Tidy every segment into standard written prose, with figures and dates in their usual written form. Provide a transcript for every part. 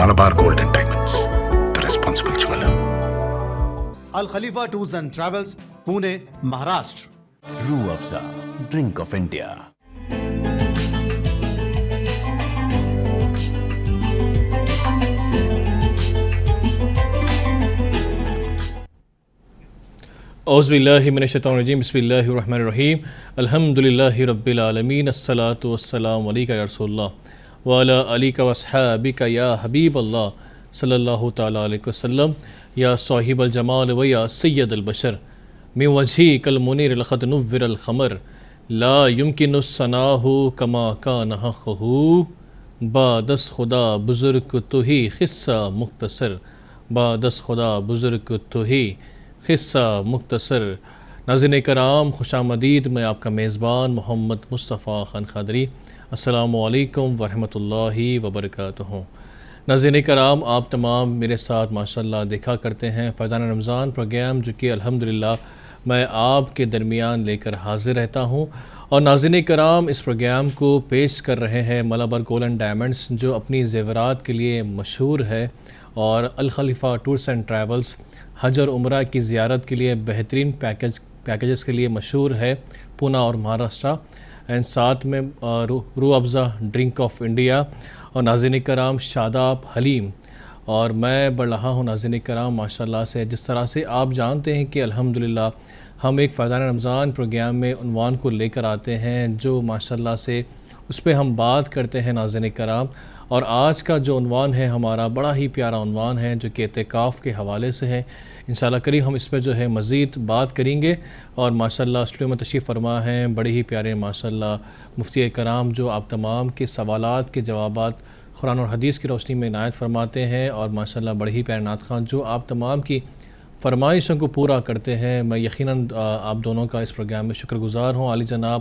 Malabar Gold and Diamonds, the responsible jeweler. Al Khalifa Tours and Travels, Pune, Maharashtra. Rooh Afza, drink of India. اعوذ باللہ من الشیطان الرجیم بسم اللہ الرحمن الرحیم الحمدللہ رب العالمین الصلاۃ والسلام علیک یا رسول اللہ وعلی آلک واصحابک یا حبیب اللہ صلی اللہ تعالیٰ علیہ وسلم یا صاحب الجمال و یا سید البشر من وجہک المنیر لقد نور القمر لا یمکن الثناء کما کان حقہ بعد از خدا بزرگ تو ہی قصہ مختصر بعد از خدا بزرگ تو ہی قصہ مختصر۔ ناظرین کرام خوش آمدید، میں آپ کا میزبان محمد مصطفیٰ خان قادری، السلام علیکم ورحمۃ اللہ وبرکاتہ۔ ناظرین کرام، آپ تمام میرے ساتھ ماشاءاللہ دیکھا کرتے ہیں فیضان رمضان پروگرام، جو کہ الحمدللہ میں آپ کے درمیان لے کر حاضر رہتا ہوں۔ اور ناظرین کرام، اس پروگرام کو پیش کر رہے ہیں ملابر گولڈ اینڈ ڈائمنڈس، جو اپنی زیورات کے لیے مشہور ہے، اور الخلیفہ ٹورس اینڈ ٹریولز حج اور عمرہ کی زیارت کے لیے بہترین پیکیجز کے لیے مشہور ہے، پونا اور مہاراشٹرا، اینڈ ساتھ میں روح افزا ڈرنک آف انڈیا، اور ناظرین کرام شاداب حلیم۔ اور میں بڑھ رہا ہوں ناظرین کرام ماشاءاللہ سے، جس طرح سے آپ جانتے ہیں کہ الحمدللہ ہم ایک فیضان رمضان پروگرام میں عنوان کو لے کر آتے ہیں، جو ماشاءاللہ سے اس پہ ہم بات کرتے ہیں ناظرین کرام۔ اور آج کا جو عنوان ہے ہمارا بڑا ہی پیارا عنوان ہے، جو کہ اعتکاف کے حوالے سے ہے۔ انشاءاللہ کریم ہم اس پہ جو ہے مزید بات کریں گے، اور ماشاءاللہ اسٹوڈیو میں تشریف فرما ہیں بڑے ہی پیارے ماشاءاللہ مفتی کرام، جو آپ تمام کے سوالات کے جوابات قرآن اور حدیث کی روشنی میں عنایت فرماتے ہیں، اور ماشاءاللہ بڑے ہی پیارے نعت خواں جو آپ تمام کی فرمائشوں کو پورا کرتے ہیں۔ میں یقیناً آپ دونوں کا اس پروگرام میں شکر گزار ہوں۔ عالی جناب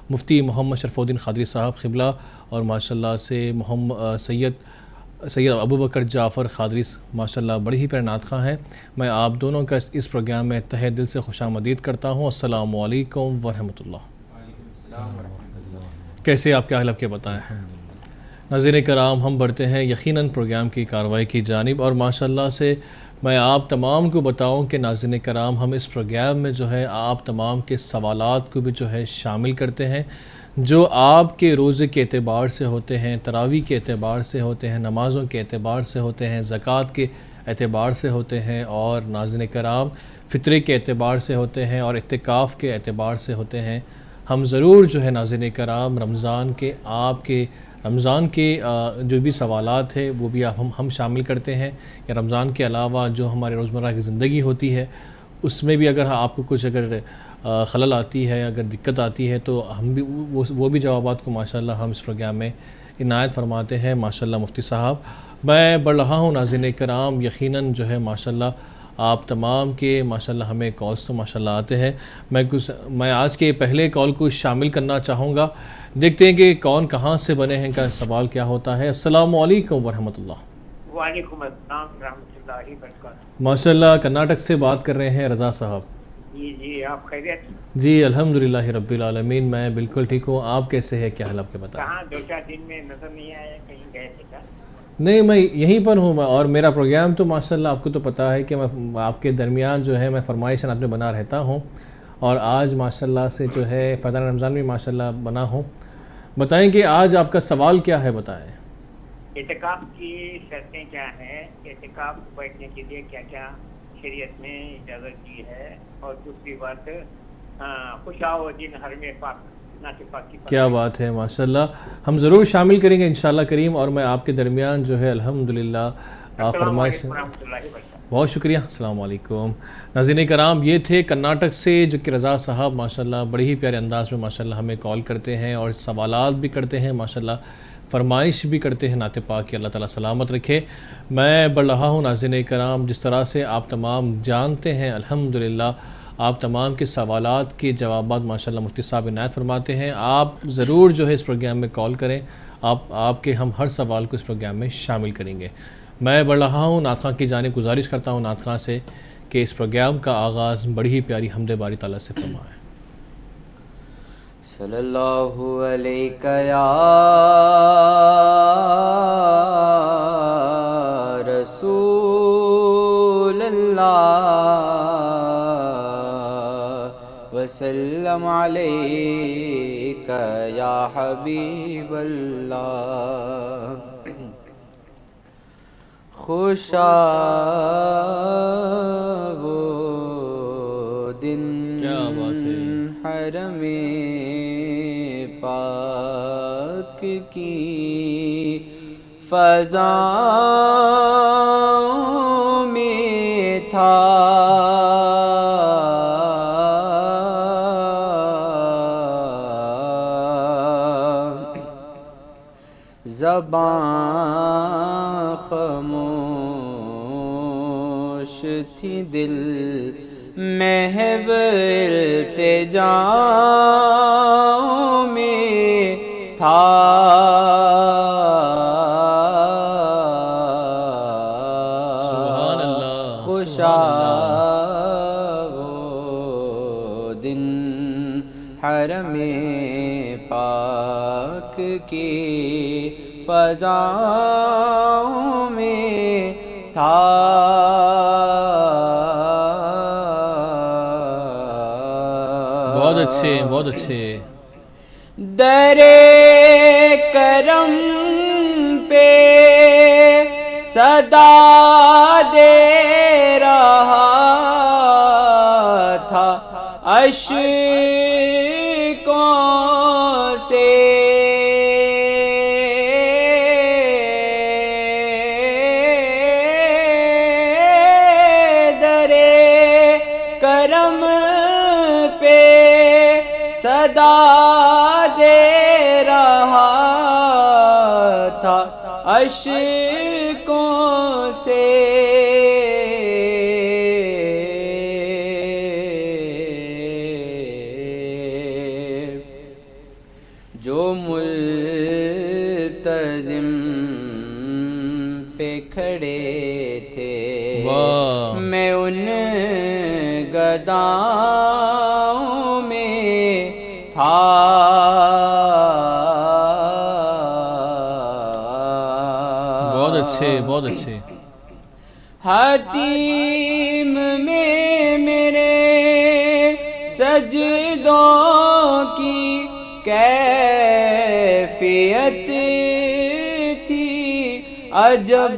مفتی محمد شرف الدین قادری صاحب قبلہ، اور ماشاءاللہ سے سید ابو بکر جعفر قادری ماشاءاللہ بڑے ہی پیارے نعت خواں ہیں۔ میں آپ دونوں کا اس پروگرام میں تہہ دل سے خوش آمدید کرتا ہوں۔ السلام علیکم ورحمۃ اللہ۔ کیسے آپ کیا حال کے بتائیں؟ ناظرین کرام، ہم بڑھتے ہیں یقیناً پروگرام کی کارروائی کی جانب، اور ماشاءاللہ سے میں آپ تمام کو بتاؤں کہ ناظرین کرام ہم اس پروگرام میں جو ہے آپ تمام کے سوالات کو بھی جو ہے شامل کرتے ہیں، جو آپ کے روزے کے اعتبار سے ہوتے ہیں، تراویح کے اعتبار سے ہوتے ہیں، نمازوں کے اعتبار سے ہوتے ہیں، زکوٰۃ کے اعتبار سے ہوتے ہیں، اور ناظرین کرام فطرے کے اعتبار سے ہوتے ہیں، اور اعتکاف کے اعتبار سے ہوتے ہیں۔ ہم ضرور جو ہے ناظرین کرام رمضان کے جو بھی سوالات ہیں وہ بھی ہم شامل کرتے ہیں، یا رمضان کے علاوہ جو ہمارے روزمرہ کی زندگی ہوتی ہے اس میں بھی اگر آپ کو کچھ اگر خلل آتی ہے، اگر دقت آتی ہے، تو ہم بھی وہ بھی جوابات کو ماشاءاللہ ہم اس پروگرام میں عنایت فرماتے ہیں ماشاءاللہ مفتی صاحب۔ میں بڑھ رہا ہوں ناظرین کرام، یقیناً جو ہے ماشاءاللہ آپ تمام کے ماشاءاللہ ہمیں کالز تو ماشاءاللہ آتے ہیں۔ میں آج کے پہلے کال کو شامل کرنا چاہوں گا، دیکھتے ہیں کہ کون کہاں سے بنے ہیں، کا سوال کیا ہوتا ہے۔ السلام علیکم ورحمۃ اللہ۔ وعلیکم السلام ورحمۃ اللہ وبرکاتہ۔ ماشاءاللہ کرناٹک سے بات کر رہے ہیں رضا صاحب۔ جی آپ خیریت؟ جی الحمدللہ رب العالمین، میں بالکل ٹھیک ہوں۔ آپ کیسے ہیں، کیا حال آپ کے بتائیں؟ کہاں 2-4 دن میں نظر نہیں آیا، کہیں گئے تھے کیا؟ نہیں، میں یہیں پر ہوں، اور میرا پروگرام تو ماشاءاللہ آپ کو تو پتہ ہے کہ میں آپ کے درمیان جو ہے میں فرمائش آپ میں بنا رہتا ہوں، اور آج ماشاءاللہ سے جو ہے فیضان رمضان میں ماشاءاللہ بنا ہوں۔ بتائیں کہ آج آپ کا سوال کیا ہے، بتائیں۔ اعتکاف کی شرطیں کیا ہیں؟ اعتکاف بیٹھنے کے لیے کیا کیا شریعت میں اجازت دی ہے؟ اور دوسری بات خوشاو دن حرم پاک نعت پاک کی کیا بات ہے، ماشاءاللہ ہم ضرور شامل کریں گے انشاءاللہ کریم، اور میں آپ کے درمیان جو ہے الحمدللہ فرمائش۔ بہت شکریہ، السلام علیکم۔ ناظرین کرام، یہ تھے کرناٹک سے جو کہ رضا صاحب ماشاءاللہ بڑے ہی پیارے انداز میں ماشاءاللہ ہمیں کال کرتے ہیں، اور سوالات بھی کرتے ہیں ماشاءاللہ، فرمائش بھی کرتے ہیں نعت پاک کی، اللہ تعالیٰ سلامت رکھے۔ میں بڑھ رہا ہوں ناظرین کرام، جس طرح سے آپ تمام جانتے ہیں الحمدللہ آپ تمام کے سوالات کے جوابات ماشاءاللہ مفتی صاحب عنایت فرماتے ہیں۔ آپ ضرور جو ہے اس پروگرام میں کال کریں، آپ کے ہم ہر سوال کو اس پروگرام میں شامل کریں گے۔ میں بڑھ رہا ہوں نعت خواں کی جانب گزارش کرتا ہوں نعت خواں سے کہ اس پروگرام کا آغاز بڑی ہی پیاری حمد باری تعالیٰ سے فرمائیں۔ صلی اللہ علیہ یا رسول اللہ وسلم علیک یا حبیب اللہ خوشا وہ دن کیا بات ہے حرم پاک کی فضاؤں میں تھا زبان خاموش تھی دل محو التجاؤں میں تھا سبحان اللہ خوشا وہ دن حرم پاک کی فضاؤں میں تھا بہت اچھے بہت اچھے در کرم پہ صدا دے رہا تھا اشکوں سے در کرم پہ صدا دے رہا تھا اشکوں سے جو ملتزم پہ کھڑے تھے واہ میں ان گداؤں میں تھا بہت اچھے بہت اچھے حتیم میں میرے سجدوں کی کیفیت تھی عجب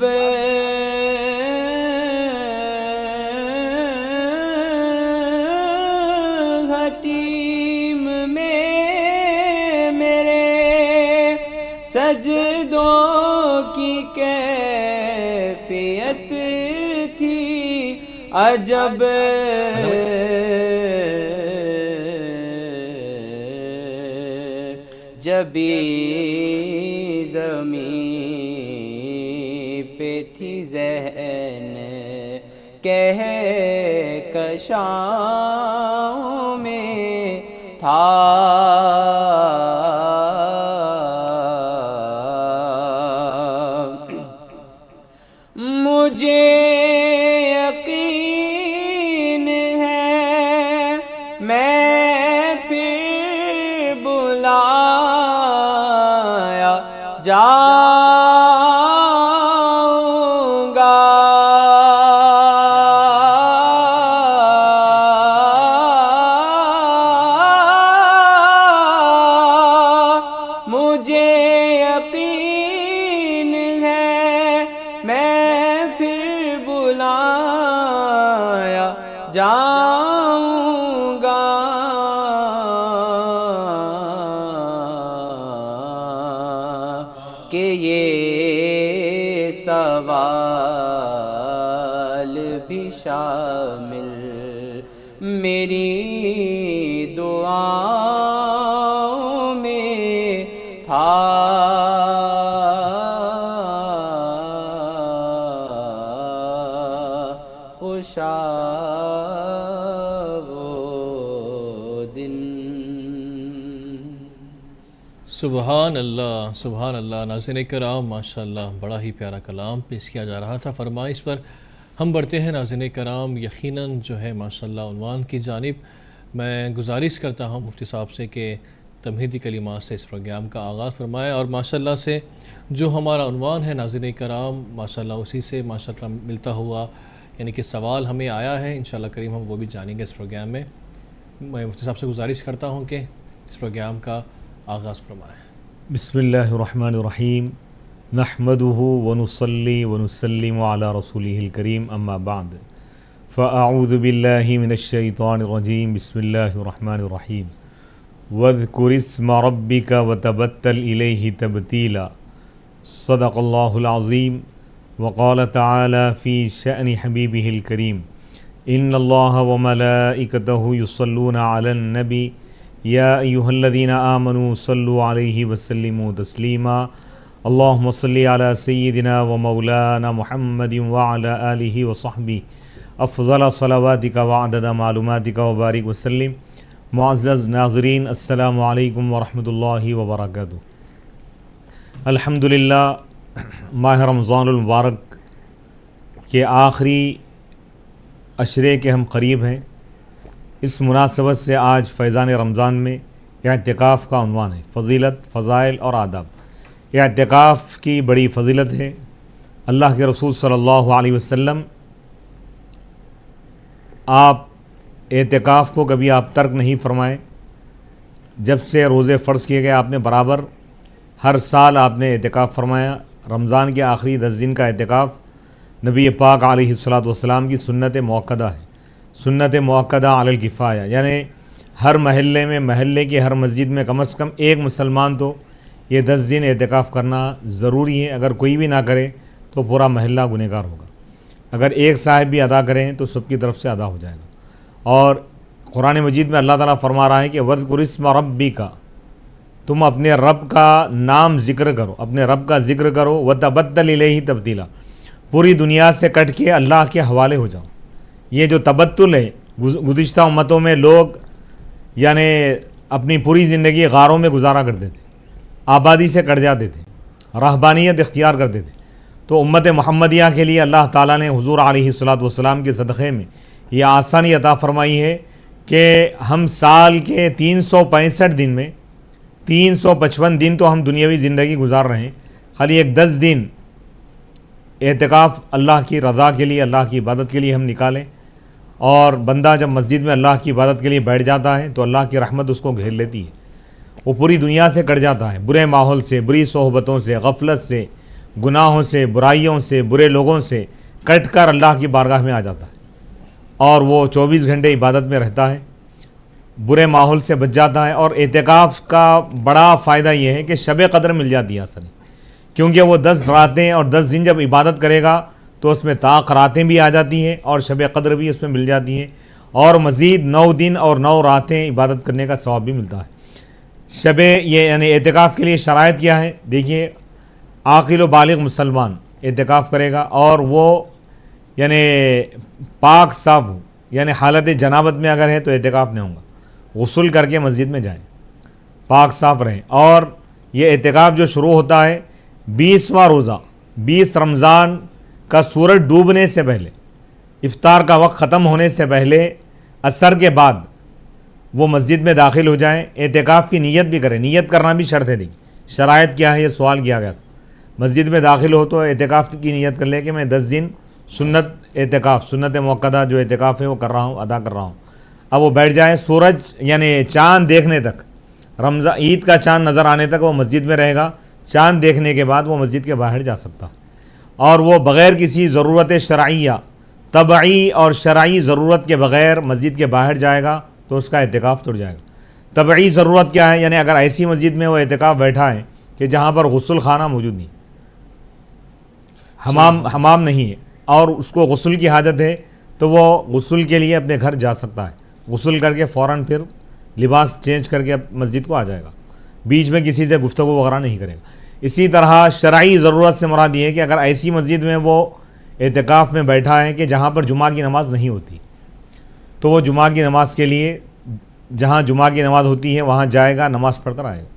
حتیم میں میرے سجدوں کی کیفیت تھی عجب جبی زمین پہ تھی ذہن کہکشاؤں میں تھا مجھے یقین ہے میں پھر بلایا جاؤں گا مجھے یقین ہے میں پھر بلایا جاؤں گا کہ یہ سوال بھی شامل میری دعاؤں میں تھا خوشا وہ دن سبحان اللہ سبحان اللہ۔ ناظرین کرام ماشاءاللہ بڑا ہی پیارا کلام پیش کیا جا رہا تھا۔ فرمائش پر ہم بڑھتے ہیں ناظرین کرام، یقیناً جو ہے ماشاءاللہ عنوان کی جانب میں گزارش کرتا ہوں مفتی صاحب سے کہ تمہیدی کلمات سے اس پروگرام کا آغاز فرمائے، اور ماشاءاللہ سے جو ہمارا عنوان ہے ناظرین کرام، ماشاءاللہ اسی سے ماشاءاللہ ملتا ہوا یعنی کہ سوال ہمیں آیا ہے، انشاءاللہ کریم ہم وہ بھی جانیں گے اس پروگرام میں۔ میں مفتی صاحب سے گزارش کرتا ہوں کہ اس پروگرام کا آغاز فرمائیں۔ بسم اللہ الرحمن الرحیم، نحمده ونصلی ونسلم علی رسولہ الکریم، اما بعد فاعوذ باللہ من الشیطان الرجیم، بسم اللہ الرحمن الرحیم، واذکر اسم ربک وتبتل الیہ تبتیلا، صدق اللہ العظیم۔ وقال تعالی فی شأن حبیبہ الکریم، ان اللہ وملائکتہ یصلون علی النبی یا ایہا الذین آمنوا صلوا علیہ وسلموا تسلیما، اللہم صلی علی سیدنا ومولانا محمد وعلی آلہ وصحبہ افضل صلواتک وعدد معلوماتک وبارک وسلم۔ معزز ناظرین، السلام علیکم ورحمۃ اللہ وبرکاتہ۔ الحمدللہ، ماہ رمضان المبارک کے آخری عشرے کے ہم قریب ہیں۔ اس مناسبت سے آج فیضان رمضان میں اعتکاف کا عنوان ہے، فضیلت، فضائل اور آداب۔ اعتکاف کی بڑی فضیلت ہے۔ اللہ کے رسول صلی اللہ علیہ وسلم آپ اعتکاف کو کبھی آپ ترک نہیں فرمائے۔ جب سے روزے فرض کیے گئے آپ نے برابر ہر سال آپ نے اعتکاف فرمایا۔ رمضان کے آخری 10 دن کا اعتکاف نبی پاک علیہ الصلاۃ والسلام کی سنت موقدہ ہے، سنت موقدہ علی الکفایہ، یعنی ہر محلے میں، محلے کی ہر مسجد میں کم از کم ایک مسلمان تو یہ 10 دن اعتکاف کرنا ضروری ہے۔ اگر کوئی بھی نہ کرے تو پورا محلہ گنہگار ہوگا۔ اگر ایک صاحب بھی ادا کریں تو سب کی طرف سے ادا ہو جائے گا۔ اور قرآن مجید میں اللہ تعالیٰ فرما رہا ہے کہ وَاذْكُرِ اسْمَ رَبِّكَ، تم اپنے رب کا نام ذکر کرو، اپنے رب کا ذکر کرو، وَتَبَتَّلْ إِلَيْهِ تَبْتِيلًا، پوری دنیا سے کٹ کے اللہ کے حوالے ہو جاؤ۔ یہ جو تبتل ہے، گزشتہ امتوں میں لوگ یعنی اپنی پوری زندگی غاروں میں گزارا کرتے تھے، آبادی سے کٹ جاتے تھے، رہبانیت اختیار کرتے تھے۔ تو امت محمدیہ کے لیے اللہ تعالیٰ نے حضور علیہ الصلاۃ والسلام کے صدقے میں یہ آسانی عطا فرمائی ہے کہ ہم سال کے 365 دن میں 355 دن تو ہم دنیاوی زندگی گزار رہے ہیں، خالی ایک 10 دن اعتکاف اللہ کی رضا کے لیے، اللہ کی عبادت کے لیے ہم نکالیں۔ اور بندہ جب مسجد میں اللہ کی عبادت کے لیے بیٹھ جاتا ہے تو اللہ کی رحمت اس کو گھیر لیتی ہے، وہ پوری دنیا سے کٹ جاتا ہے، برے ماحول سے، بری صحبتوں سے، غفلت سے، گناہوں سے، برائیوں سے، برے لوگوں سے کٹ کر اللہ کی بارگاہ میں آ جاتا ہے، اور وہ 24 گھنٹے عبادت میں رہتا ہے، برے ماحول سے بچ جاتا ہے۔ اور اعتکاف کا بڑا فائدہ یہ ہے کہ شب قدر مل جاتی ہے اصل، کیونکہ وہ 10 راتیں اور 10 دن جب عبادت کرے گا تو اس میں طاق راتیں بھی آ جاتی ہیں اور شب قدر بھی اس میں مل جاتی ہیں، اور مزید 9 دن اور 9 راتیں عبادت کرنے کا ثواب بھی ملتا ہے۔ یہ یعنی اعتکاف کے لیے شرائط کیا ہے؟ دیکھیے، عاقل و بالغ مسلمان اعتکاف کرے گا، اور وہ یعنی پاک صاف ہو، یعنی حالت جنابت میں اگر ہے تو اعتکاف نہیں ہوگا، غسل کر کے مسجد میں جائیں، پاک صاف رہیں۔ اور یہ اعتکاف جو شروع ہوتا ہے 20واں روزہ، 20 رمضان کا سورج ڈوبنے سے پہلے، افطار کا وقت ختم ہونے سے پہلے، عصر کے بعد وہ مسجد میں داخل ہو جائیں، اعتکاف کی نیت بھی کریں۔ نیت کرنا بھی شرط ہے۔ دیکھیے شرائط کیا ہے، یہ سوال کیا گیا تھا۔ مسجد میں داخل ہو تو اعتکاف کی نیت کر لے کہ میں 10 دن سنت اعتکاف، سنت موقدہ جو اعتکاف ہے وہ کر رہا ہوں، ادا کر رہا ہوں۔ اب وہ بیٹھ جائیں، سورج یعنی چاند دیکھنے تک، رمضان عید کا چاند نظر آنے تک وہ مسجد میں رہے گا۔ چاند دیکھنے کے بعد وہ مسجد کے باہر جا سکتا ہے، اور وہ بغیر کسی ضرورت شرعیہ، طبعی اور شرعی ضرورت کے بغیر مسجد کے باہر جائے گا تو اس کا اعتکاف ٹوٹ جائے گا۔ طبعی ضرورت کیا ہے؟ یعنی اگر ایسی مسجد میں وہ اعتکاف بیٹھا ہے کہ جہاں پر غسل خانہ موجود نہیں، حمام نہیں ہے، اور اس کو غسل کی حاجت ہے، تو وہ غسل کے لیے اپنے گھر جا سکتا ہے، غسل کر کے فوراً پھر لباس چینج کر کے مسجد کو آ جائے گا، بیچ میں کسی سے گفتگو وغیرہ نہیں کرے گا۔ اسی طرح شرعی ضرورت سے مراد یہ ہے کہ اگر ایسی مسجد میں وہ اعتکاف میں بیٹھا ہے کہ جہاں پر جمعہ کی نماز نہیں ہوتی، تو وہ جمعہ کی نماز کے لیے جہاں جمعہ کی نماز ہوتی ہے وہاں جائے گا، نماز پڑھ کر آئے گا۔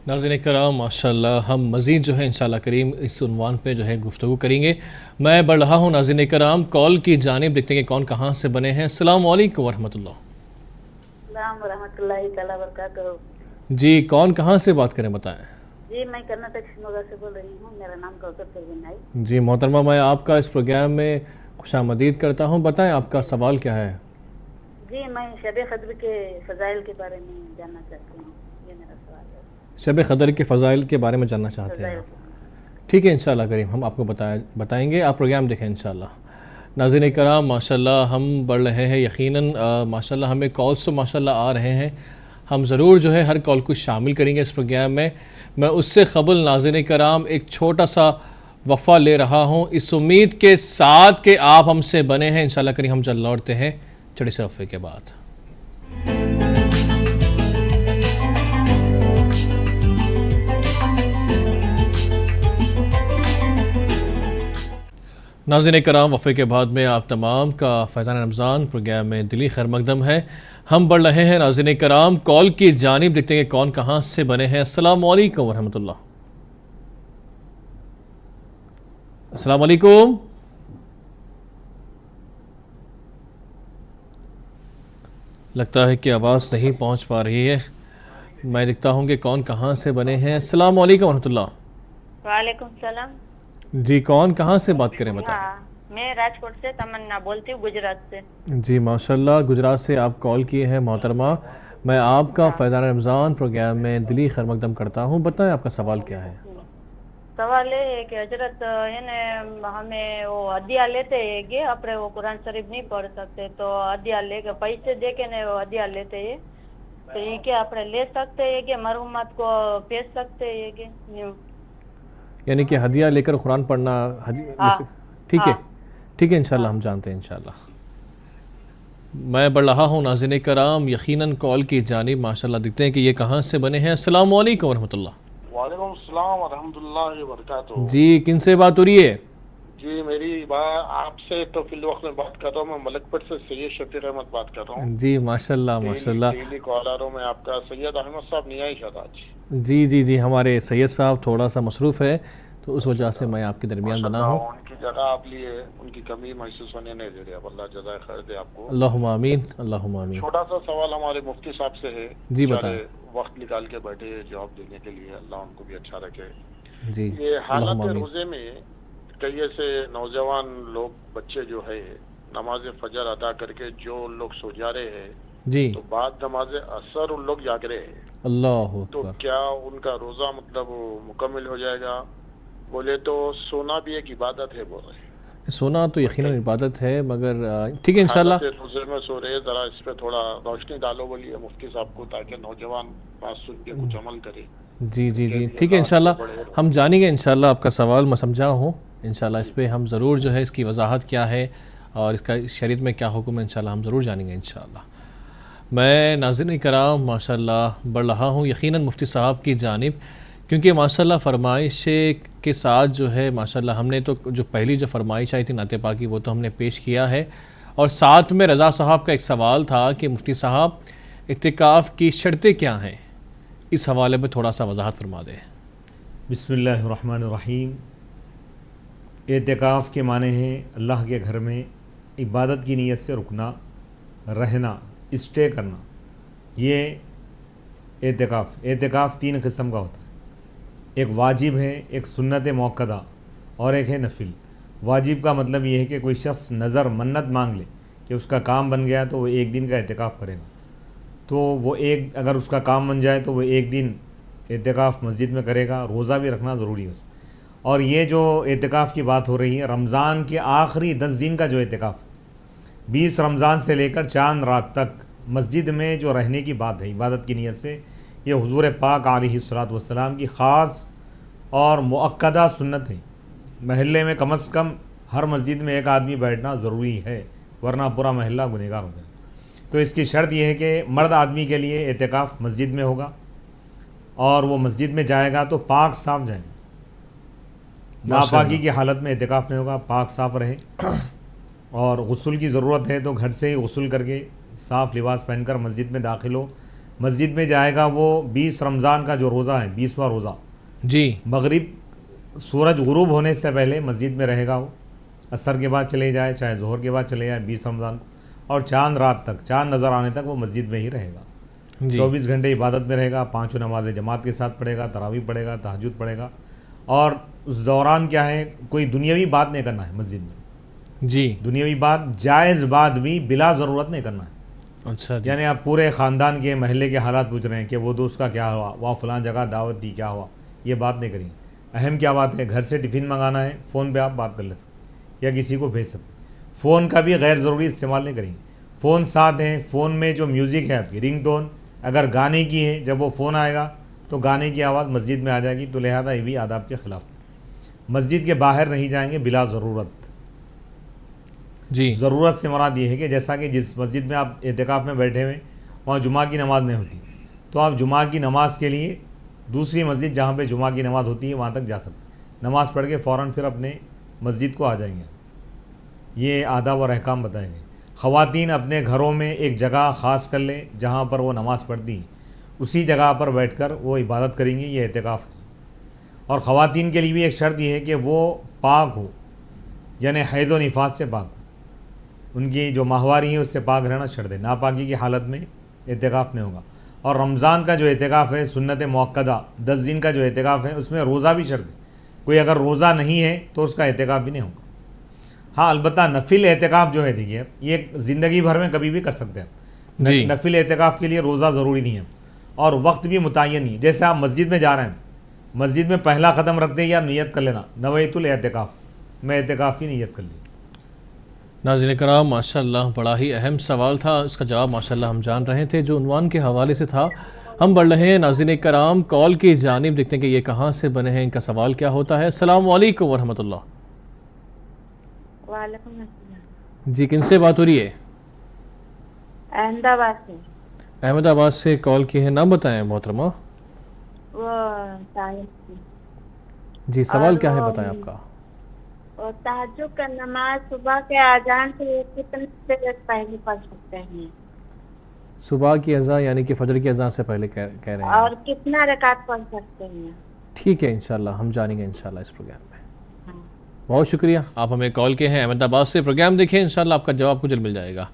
ناظرین کرام، ماشاءاللہ ہم مزید جو ہے انشاءاللہ کریم اس عنوان پہ جو ہے گفتگو کریں گے۔ میں بڑھ رہا ہوں ناظرین کرام کال کی جانب، دیکھتے ہیں کہ کون کہاں سے بنے ہیں۔ السلام علیکم ورحمۃ اللہ۔ السلام ورحمۃ اللہ تعالیٰ وبرکاتہ۔ جی کون کہاں سے بات کریں بتائیں؟ جی میں کرناٹک شموگا سے بول رہی ہوں، میرا نام کوثر پروین ہے۔ جی محترمہ، میں آپ کا اس پروگرام میں خوش آمدید کرتا ہوں، بتائیں آپ کا سوال کیا ہے؟ جی میں شب قدر کے فضائل کے بارے میں جاننا چاہتی ہوں، یہ میرا سوال ہے۔ شب قدر کے فضائل کے بارے میں جاننا چاہتے ہیں؟ ٹھیک ہے انشاءاللہ کریم، ہم آپ کو بتائیں گے، آپ پروگرام دیکھیں انشاءاللہ۔ ناظرین کرام، ماشاءاللہ ہم بڑھ رہے ہیں، یقیناً ماشاءاللہ ہمیں کالز تو ماشاءاللہ آ رہے ہیں، ہم ضرور جو ہے ہر کال کو شامل کریں گے اس پروگرام میں۔ میں اس سے قبل ناظرین کرام ایک چھوٹا سا وقفہ لے رہا ہوں، اس امید کے ساتھ کہ آپ ہم سے بنے ہیں، انشاءاللہ کریم ہم جلد لوٹتے ہیں چھوٹے سے وقفے کے بعد۔ ناظرین کرام، وقفے کے بعد میں آپ تمام کا فیضان رمضان پروگرام میں دلی خیر مقدم ہے۔ ہم بڑھ رہے ہیں ناظرین کرام کال کی جانب، دیکھتے ہیں کہ کون کہاں سے بنے ہیں۔ السلام علیکم ورحمۃ اللہ۔ السلام علیکم۔ لگتا ہے کہ آواز نہیں پہنچ پا رہی ہے، میں دیکھتا ہوں کہ کون کہاں سے بنے ہیں۔ السلام علیکم ورحمۃ اللہ۔ وعلیکم السلام۔ جی کون کہاں سے بات کریں بتائیں؟ میں راجکوٹ سے تمنا بولتی ہوں، گجرات سے۔ جی ماشاءاللہ، گجرات سے آپ کال کیے ہیں محترمہ، میں آپ کا فیضان رمضان پروگرام میں دلی خیر مقدم کرتا ہوں، بتائیں آپ کا سوال کیا ہے؟ سوال یہ ہے کہ حضرت ہمیں وہ ہدیہ لیتے ہیں کہ اپنے وہ قرآن شریف نہیں پڑھ سکتے تو ہدیہ لے کے پیسے دے کے وہ ہدیہ لیتے ہیں، تو یہ کیا اپنے لے سکتے ہیں کہ مرحومات کو بھیج سکتے ہیں کہ یعنی کہ ہدیہ لے کر قرآن پڑھنا ٹھیک ہے؟ ٹھیک ہے انشاءاللہ ہم جانتے ہیں انشاءاللہ۔ میں بڑھ رہا ہوں ناظرین کرام، یقیناً کال کی جانب ماشاءاللہ، دیکھتے ہیں کہ یہ کہاں سے بنے ہیں۔ السلام علیکم ورحمۃ اللہ۔ وعلیکم السلام ورحمۃ اللہ وبرکاتہ۔ جی کن سے بات ہو رہی ہے؟ جی میری بات آپ سے تو فی الوقت میں بات کر رہا ہوں، میں ملک پٹ سے سید شفیق احمد بات کر رہا ہوں۔ جی ماشاءاللہ ماشاءاللہ۔ ڈیلی کالروں میں آپ کا سید احمد صاحب نہیں آئی شاید آج۔ جی جی جی، ہمارے سید صاحب تھوڑا سا مصروف ہے تو اس وجہ سے میں آپ کے درمیان بنا ہوں۔ ان کی جگہ آپ لیے ان کی کمی محسوس ہونے نہیں دے رہی، اب اللہ جزائے خیر دے آپ کو۔ اللہم آمین، اللہم آمین۔ چھوٹا سا سوال ہمارے مفتی صاحب سے ہے، جی بتائیں۔ وقت نکال کے بیٹھے جواب دینے کے لیے، اللہ ان کو بھی اچھا رکھے۔ جی یہ حالت اللہم آمین۔ روزے میں کئی ایسے نوجوان لوگ بچے جو ہے نماز فجر ادا کر کے جو لوگ سو جا رہے ہیں، جی تو بعد نماز عصر ان لوگ جاگ رہے ہیں، اللہ تو اکبر۔ کیا ان کا روزہ مطلب مکمل ہو جائے گا؟ بولے تو سونا بھی ایک عبادت ہے، بول رہے ہیں۔ سونا تو یقیناً عبادت ہے، مگر ٹھیک ہے انشاءاللہ۔ حالت روزے میں سو رہے، ذرا اس پہ تھوڑا روشنی ڈالو بولیے مفتی صاحب کو، تاکہ نوجوان بات سن کے کچھ عمل کرے۔ جی جی جی ٹھیک ہے انشاءاللہ، ہم جانیں گے انشاءاللہ آپ کا سوال، میں سمجھا ہوں انشاءاللہ، اس پہ ہم ضرور جو ہے اس کی وضاحت کیا ہے اور اس کا شریعت میں کیا حکم ہے انشاءاللہ ہم ضرور جانیں گے انشاءاللہ۔ میں ناظرین کرام ماشاءاللہ بڑھ رہا ہوں یقیناً مفتی صاحب کی جانب، کیونکہ ماشاءاللہ فرمائش کے ساتھ جو ہے ماشاءاللہ ہم نے تو جو پہلی جو فرمائش آئی تھی نعت پاکی وہ تو ہم نے پیش کیا ہے، اور ساتھ میں رضا صاحب کا ایک سوال تھا کہ مفتی صاحب اعتکاف کی شرطیں کیا ہیں، اس حوالے پہ تھوڑا سا وضاحت فرما دیں۔ بسم اللہ الرحمن الرحیم۔ اعتکاف کے معنی ہیں اللہ کے گھر میں عبادت کی نیت سے رکنا، رہنا، اسٹے کرنا، یہ اعتکاف تین قسم کا ہوتا ہے، ایک واجب ہے، ایک سنت موقدہ اور ایک ہے نفل۔ واجب کا مطلب یہ ہے کہ کوئی شخص نظر منت مانگ لے کہ اس کا کام بن گیا تو وہ ایک دن کا اعتکاف کرے گا، تو وہ اگر اس کا کام بن جائے تو وہ ایک دن اعتکاف مسجد میں کرے گا، روزہ بھی رکھنا ضروری ہے اس میں۔ اور یہ جو اعتکاف کی بات ہو رہی ہے، رمضان کے آخری 10 دن کا جو اعتکاف 20 رمضان سے لے کر چاند رات تک مسجد میں جو رہنے کی بات ہے عبادت کی نیت سے، یہ حضور پاک علیہ الصلوۃ والسلام کی خاص اور مؤکدہ سنت ہے۔ محلے میں کم از کم ہر مسجد میں ایک آدمی بیٹھنا ضروری ہے، ورنہ پورا محلہ گنہگار ہو جائے۔ تو اس کی شرط یہ ہے کہ مرد آدمی کے لیے اعتکاف مسجد میں ہوگا، اور وہ مسجد میں جائے گا تو پاک صاف جائے گا، ناپاکی کی حالت میں اعتکاف نہیں ہوگا، پاک صاف رہے۔ اور غسل کی ضرورت ہے تو گھر سے ہی غسل کر کے صاف لباس پہن کر مسجد میں داخل ہو۔ مسجد میں جائے گا وہ 20 رمضان کا جو روزہ ہے، 20واں روزہ، جی مغرب سورج غروب ہونے سے پہلے مسجد میں رہے گا، وہ عصر کے بعد چلے جائے چاہے ظہر کے بعد چلے جائے 20 رمضان کو، اور چاند رات تک، چاند نظر آنے تک وہ مسجد میں ہی رہے گا۔ جی 24 گھنٹے عبادت میں رہے گا، 5 نمازیں جماعت کے ساتھ پڑھے گا، تراویح پڑھے گا، تہجد پڑھے گا، اور اس دوران کیا ہے کوئی دنیاوی بات نہیں کرنا ہے مسجد میں. جی دنیاوی بات، جائز بات بھی بلا ضرورت نہیں کرنا ہے. اچھا جی یعنی آپ پورے خاندان کے محلے کے حالات پوچھ رہے ہیں کہ وہ دوست کا کیا ہوا، وہاں فلاں جگہ دعوت دی کیا ہوا، یہ بات نہیں کریں. اہم کیا بات ہے، گھر سے ٹفن منگانا ہے، فون پہ آپ بات کر لے سکتے یا کسی کو بھیج سکتے. فون کا بھی غیر ضروری استعمال نہیں کریں. فون ساتھ ہیں، فون میں جو میوزک ہے آپ کی رنگ ٹون اگر گانے کی ہے، جب وہ فون آئے گا تو گانے کی آواز مسجد میں آ جائے گی، تو لہذا یہ بھی آداب کے خلاف. مسجد کے باہر نہیں جائیں گے بلا ضرورت. جی ضرورت سے مراد یہ ہے کہ جیسا کہ جس مسجد میں آپ اعتکاف میں بیٹھے ہوئے وہاں جمعہ کی نماز نہیں ہوتی، تو آپ جمعہ کی نماز کے لیے دوسری مسجد جہاں پہ جمعہ کی نماز ہوتی ہے وہاں تک جا سکتے. نماز پڑھ کے فوراً پھر اپنے مسجد کو آ جائیں گے. یہ آداب اور احکام بتائیں گے. خواتین اپنے گھروں میں ایک جگہ خاص کر لیں جہاں پر وہ نماز پڑھتی ہیں، اسی جگہ پر بیٹھ کر وہ عبادت کریں گی. یہ اعتکاف ہے. اور خواتین کے لیے بھی ایک شرط یہ ہے کہ وہ پاک ہو، یعنی حیض و نفاس سے پاک ہو. ان کی جو ماہواری ہیں اس سے پاک رہنا شرط ہے. ناپاکی کی حالت میں اعتکاف نہیں ہوگا. اور رمضان کا جو اعتکاف ہے سنت موقدہ 10 دن کا جو اعتکاف ہے اس میں روزہ بھی شرط ہے. کوئی اگر روزہ نہیں ہے تو اس کا اعتکاف بھی نہیں ہوگا. ہاں البتہ نفل اعتکاف جو ہے دیکھیے یہ زندگی بھر میں کبھی بھی کر سکتے ہیں. جی نفل اعتکاف کے لیے روزہ ضروری نہیں ہے اور وقت بھی متعین نہیں. جیسے آپ مسجد میں جا رہے ہیں، مسجد میں پہلا قدم رکھتے ہیں یا نیت کر لینا نویت الاعتکاف، میں اعتکاف کی نیت کر لی. ناظرین کرام ماشاءاللہ بڑا ہی اہم سوال تھا، اس کا جواب ماشاءاللہ ہم جان رہے تھے جو عنوان کے حوالے سے تھا. ہم بڑھ رہے ہیں ناظرین کرام کال کی جانب، دیکھتے ہیں کہ یہ کہاں سے بنے ہیں، ان کا سوال کیا ہوتا ہے. السلام علیکم ورحمۃ اللہ. وعلیکم السلام. جی کن سے بات ہو رہی ہے؟ احمد آباد سے. احمد آباد سے کال کی ہے، نام بتائیں محترمہ. وہ طاہر کی. جی سوال کیا ہے بتائیں آپ کا. اور تہجد کا نماز صبح کے اذان سے کتنے دیر پہلے پڑھ سکتے ہیں؟ صبح کی اذان یعنی کہ فجر کی اذان سے پہلے کہہ رہے ہیں. اور کتنا رکعت پڑھ سکتے ہیں؟ ٹھیک ہے انشاءاللہ ہم جانیں گے انشاءاللہ اس پروگرام میں. بہت شکریہ آپ ہمیں کال کے ہیں احمد آباد سے. پروگرام دیکھیں انشاءاللہ آپ کا جواب کو جلد مل جائے گا.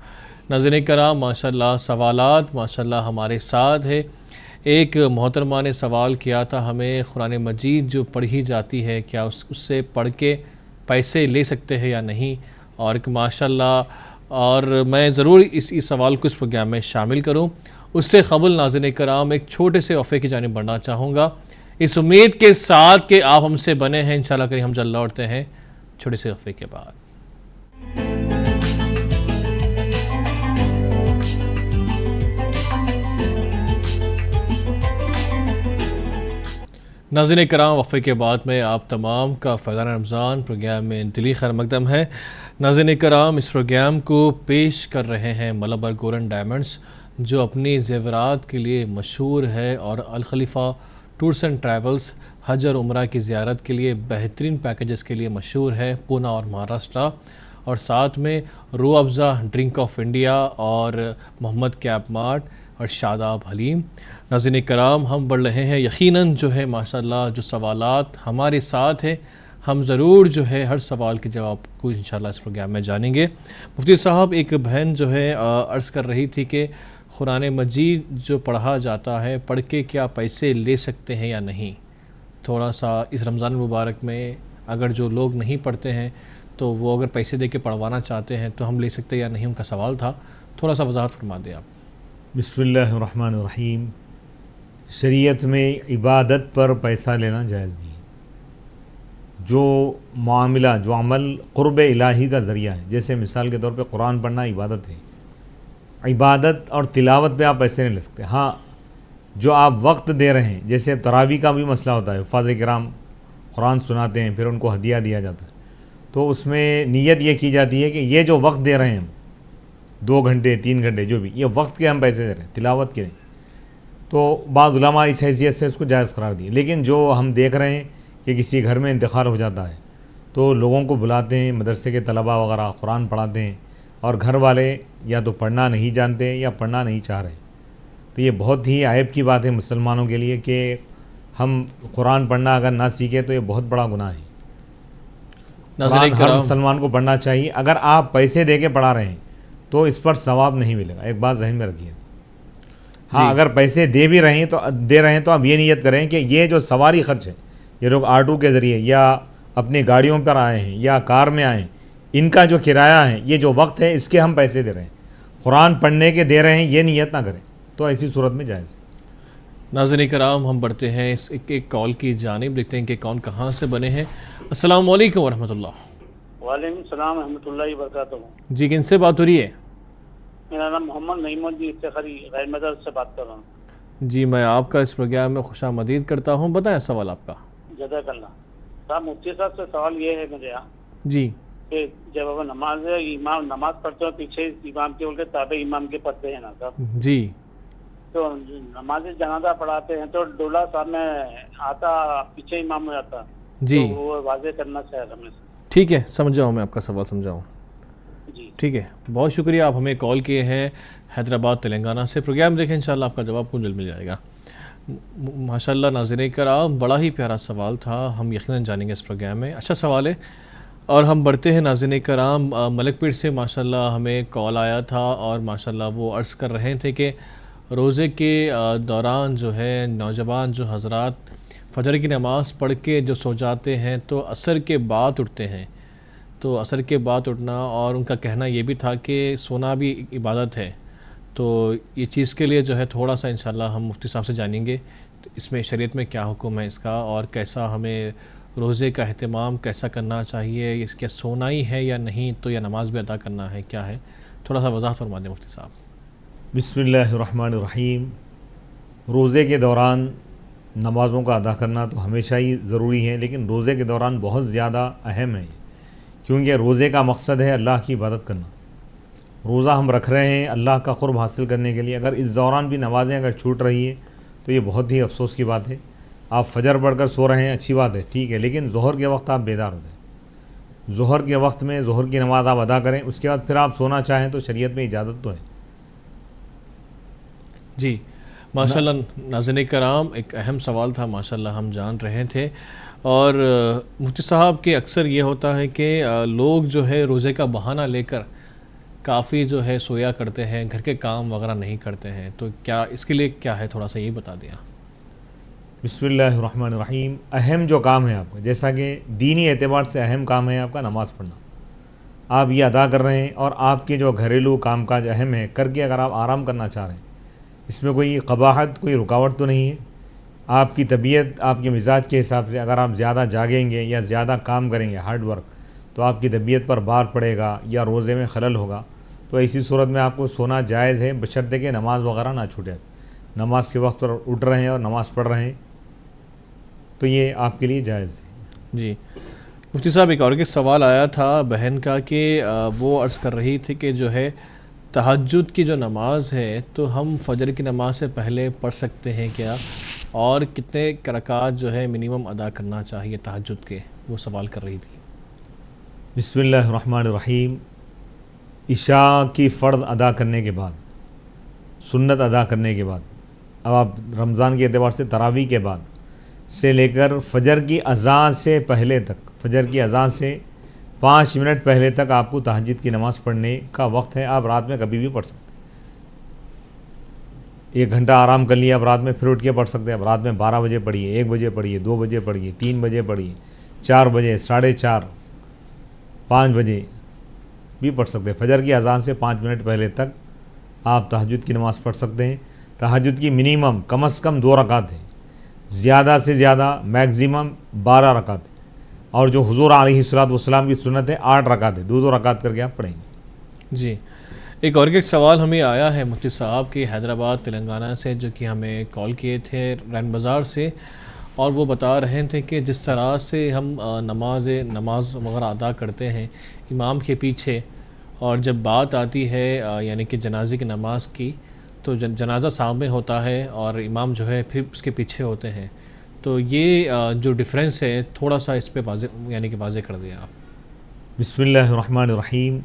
ناظرین کرام ماشاءاللہ سوالات ماشاءاللہ ہمارے ساتھ ہے. ایک محترمہ نے سوال کیا تھا ہمیں قرآن مجید جو پڑھی جاتی ہے کیا اس سے پڑھ کے پیسے لے سکتے ہیں یا نہیں، اور ماشاءاللہ اور میں ضرور اس سوال کو اس پروگرام میں شامل کروں. اس سے قبل ناظرین کرام ایک چھوٹے سے وقفے کی جانب بڑھنا چاہوں گا اس امید کے ساتھ کہ آپ ہم سے بنے ہیں. انشاءاللہ کریں ہم جلد لوٹتے ہیں چھوٹے سے وقفے کے بعد. ناظرین کرام وقفے کے بعد میں آپ تمام کا فیضان رمضان پروگرام میں دلی خیر مقدم ہے. ناظرین کرام اس پروگرام کو پیش کر رہے ہیں ملبر گولڈن ڈائمنڈز جو اپنی زیورات کے لیے مشہور ہے اور الخلیفہ ٹورز اینڈ ٹریولز حج اور عمرہ کی زیارت کے لیے بہترین پیکیجز کے لیے مشہور ہے پونا اور مہاراشٹرا، اور ساتھ میں روح افزا ڈرنک آف انڈیا اور محمد کیب مارٹ اور شاداب حلیم. ناظرین کرام ہم بڑھ رہے ہیں یقیناً جو ہے ماشاءاللہ جو سوالات ہمارے ساتھ ہیں ہم ضرور جو ہے ہر سوال کے جواب کو انشاءاللہ اس پروگرام میں جانیں گے. مفتی صاحب ایک بہن جو ہے عرض کر رہی تھی کہ قرآن مجید جو پڑھا جاتا ہے پڑھ کے کیا پیسے لے سکتے ہیں یا نہیں. تھوڑا سا اس رمضان مبارک میں اگر جو لوگ نہیں پڑھتے ہیں تو وہ اگر پیسے دے کے پڑھوانا چاہتے ہیں تو ہم لے سکتے یا نہیں، ان کا سوال تھا. تھوڑا سا وضاحت فرما دیں آپ. بسم اللہ الرحمن الرحیم. شریعت میں عبادت پر پیسہ لینا جائز نہیں. جو معاملہ جو عمل قرب الہی کا ذریعہ ہے، جیسے مثال کے طور پہ قرآن پڑھنا عبادت ہے، عبادت اور تلاوت پہ آپ پیسے نہیں لے سکتے. ہاں جو آپ وقت دے رہے ہیں، جیسے تراویح کا بھی مسئلہ ہوتا ہے، حفاظ کرام قرآن سناتے ہیں پھر ان کو ہدیہ دیا جاتا ہے، تو اس میں نیت یہ کی جاتی ہے کہ یہ جو وقت دے رہے ہیں ہم 2 گھنٹے 3 گھنٹے جو بھی، یہ وقت کے ہم پیسے دے رہے ہیں، تلاوت کے نہیں. تو بعض علماء اس حیثیت سے اس کو جائز قرار دیے. لیکن جو ہم دیکھ رہے ہیں کہ کسی گھر میں انتقال ہو جاتا ہے تو لوگوں کو بلاتے ہیں، مدرسے کے طلباء وغیرہ قرآن پڑھاتے ہیں، اور گھر والے یا تو پڑھنا نہیں جانتے یا پڑھنا نہیں چاہ رہے. تو یہ بہت ہی عیب کی بات ہے مسلمانوں کے لیے کہ ہم قرآن پڑھنا اگر نہ سیکھیں تو یہ بہت بڑا گناہ ہے. قرآن ہر مسلمان کو پڑھنا چاہیے. اگر آپ پیسے دے کے پڑھا رہے ہیں تو اس پر ثواب نہیں ملے گا. ایک بات ذہن میں رکھیے. ہاں اگر پیسے دے رہے ہیں تو آپ یہ نیت کریں کہ یہ جو سواری خرچ ہے، یہ لوگ آٹو کے ذریعے یا اپنی گاڑیوں پر آئے ہیں یا کار میں آئے ہیں، ان کا جو کرایہ ہے، یہ جو وقت ہے، اس کے ہم پیسے دے رہے ہیں، قرآن پڑھنے کے دے رہے ہیں، یہ نیت نہ کریں، تو ایسی صورت میں جائز ہے۔ ناظرین کرام، ہم بڑھتے ہیں اس ایک کال کی جانب، دیکھتے ہیں کہ کون کہاں سے بنے ہیں۔ السلام علیکم ورحمۃ اللہ۔ وعلیکم السلام ورحمۃ اللہ وبرکاتہ۔ جی کن سے بات ہو رہی ہے؟ میرا نام محمد نعیم الدین افتخاری غیر مدرس سے بات کر رہا ہوں۔ جی میں آپ کا اس پروگرام میں خوش آمدید کرتا ہوں، بتائیں سوال آپ کا۔ جزاک اللہ۔ صاحب مفتی صاحب سے سوال یہ ہے میرے یہاں جی کہ جب اب امام نماز پڑھتے ہیں پیچھے امام کے بولتے تابع امام کے پڑھتے ہیں نا صاحب، جی تو نماز جنازہ پڑھاتے ہیں تو ڈولا صاحب میں آتا پیچھے امام میں آتا، جی تو وہ واضح کرنا چاہیے ہمیں۔ ٹھیک ہے، سمجھاؤں میں آپ کا سوال سمجھاؤں۔ جی ٹھیک ہے، بہت شکریہ، آپ ہمیں کال کیے ہیں حیدرآباد تلنگانہ سے۔ پروگرام دیکھیں، انشاءاللہ آپ کا جواب کو جلد مل جائے گا۔ ماشاءاللہ ناظرین کرام، بڑا ہی پیارا سوال تھا، ہم یقیناً جانیں گے اس پروگرام میں، اچھا سوال ہے۔ اور ہم بڑھتے ہیں ناظرین کرام، ملک پیٹ سے ماشاءاللہ ہمیں کال آیا تھا اور ماشاءاللہ وہ عرض کر رہے تھے کہ روزے کے دوران جو ہے نوجوان جو حضرات فجر کی نماز پڑھ کے جو سو جاتے ہیں تو عصر کے بعد اٹھتے ہیں، تو عصر کے بعد اٹھنا، اور ان کا کہنا یہ بھی تھا کہ سونا بھی ایک عبادت ہے، تو یہ چیز کے لیے جو ہے تھوڑا سا انشاءاللہ ہم مفتی صاحب سے جانیں گے اس میں شریعت میں کیا حکم ہے اس کا، اور کیسا ہمیں روزے کا اہتمام کیسا کرنا چاہیے، اس کے سونا ہی ہے یا نہیں، تو یا نماز بھی ادا کرنا ہے، کیا ہے، تھوڑا سا وضاحت فرما دیں مفتی صاحب۔ بسم اللہ الرحمن الرحیم۔ روزے کے دوران نمازوں کا ادا کرنا تو ہمیشہ ہی ضروری ہے، لیکن روزے کے دوران بہت زیادہ اہم ہے، کیونکہ روزے کا مقصد ہے اللہ کی عبادت کرنا۔ روزہ ہم رکھ رہے ہیں اللہ کا قرب حاصل کرنے کے لیے، اگر اس دوران بھی نمازیں اگر چھوٹ رہی ہے تو یہ بہت ہی افسوس کی بات ہے۔ آپ فجر پڑھ کر سو رہے ہیں، اچھی بات ہے، ٹھیک ہے، لیکن ظہر کے وقت آپ بیدار ہو جائیں، ظہر کے وقت میں ظہر کی نماز آپ ادا کریں، اس کے بعد پھر آپ سونا چاہیں تو شریعت میں اجازت تو ہے۔ جی ماشاءاللہ ناظرین کرام، ایک اہم سوال تھا ماشاءاللہ، ہم جان رہے تھے، اور مفتی صاحب کے اکثر یہ ہوتا ہے کہ لوگ جو ہے روزے کا بہانہ لے کر کافی جو ہے سویا کرتے ہیں، گھر کے کام وغیرہ نہیں کرتے ہیں، تو کیا اس کے لیے کیا ہے، تھوڑا سا یہ بتا دیا۔ بسم اللہ الرحمن الرحیم۔ اہم جو کام ہے آپ کا، جیسا کہ دینی اعتبار سے اہم کام ہے آپ کا نماز پڑھنا، آپ یہ ادا کر رہے ہیں، اور آپ کے جو گھریلو کام کاج اہم ہے کر کے اگر آپ آرام کرنا چاہ رہے ہیں، اس میں کوئی قباحت کوئی رکاوٹ تو نہیں ہے۔ آپ کی طبیعت آپ کے مزاج کے حساب سے اگر آپ زیادہ جاگیں گے یا زیادہ کام کریں گے ہارڈ ورک، تو آپ کی طبیعت پر بار پڑے گا یا روزے میں خلل ہوگا، تو ایسی صورت میں آپ کو سونا جائز ہے، بشرطے کہ نماز وغیرہ نہ چھوٹے۔ نماز کے وقت پر اٹھ رہے ہیں اور نماز پڑھ رہے ہیں تو یہ آپ کے لیے جائز ہے۔ جی مفتی صاحب، ایک اور کے سوال آیا تھا بہن کا کہ وہ عرض کر رہی تھی کہ جو ہے تہجد کی جو نماز ہے تو ہم فجر کی نماز سے پہلے پڑھ سکتے ہیں کیا، اور کتنے رکعات جو ہے منیمم ادا کرنا چاہیے تہجد کے، وہ سوال کر رہی تھی۔ بسم اللہ الرحمن الرحیم۔ عشاء کی فرض ادا کرنے کے بعد، سنت ادا کرنے کے بعد، اب آپ رمضان کے اعتبار سے تراویح کے بعد سے لے کر فجر کی اذان سے پہلے تک، فجر کی اذان سے 5 منٹ پہلے تک آپ کو تہجد کی نماز پڑھنے کا وقت ہے۔ آپ رات میں کبھی بھی پڑھ سکتے ہیں، 1 گھنٹہ آرام کر لیا، اب رات میں پھر اٹھ کے پڑھ سکتے ہیں۔ اب رات میں 12 بجے پڑھیے، 1 بجے پڑھیے، 2 بجے پڑھیے، 3 بجے پڑھیے، 4 بجے، 4:30، 5 بجے بھی پڑھ سکتے ہیں۔ فجر کی اذان سے 5 منٹ پہلے تک آپ تہجد کی نماز پڑھ سکتے ہیں۔ تہجد کی منیمم کم از کم 2 رکعت ہے، زیادہ سے زیادہ میکزیمم 12 رکعت ہے، اور جو حضور علیہ الصلوۃ والسلام کی سنت ہے 8 رکعت ہے، 2 رکعت کر کے آپ پڑھیں گے۔ جی ایک اور ایک سوال ہمیں آیا ہے مفتی صاحب کے حیدرآباد تلنگانہ سے، جو کہ ہمیں کال کیے تھے رین بازار سے، اور وہ بتا رہے تھے کہ جس طرح سے ہم نماز وغیرہ ادا کرتے ہیں امام کے پیچھے، اور جب بات آتی ہے یعنی کہ جنازے کی نماز کی، تو جنازہ سامنے ہوتا ہے اور امام جو ہے پھر اس کے پیچھے ہوتے ہیں، تو یہ جو ڈفرینس ہے تھوڑا سا اس پہ واضح کر دیں آپ۔ بسم اللہ الرحمن الرحیم۔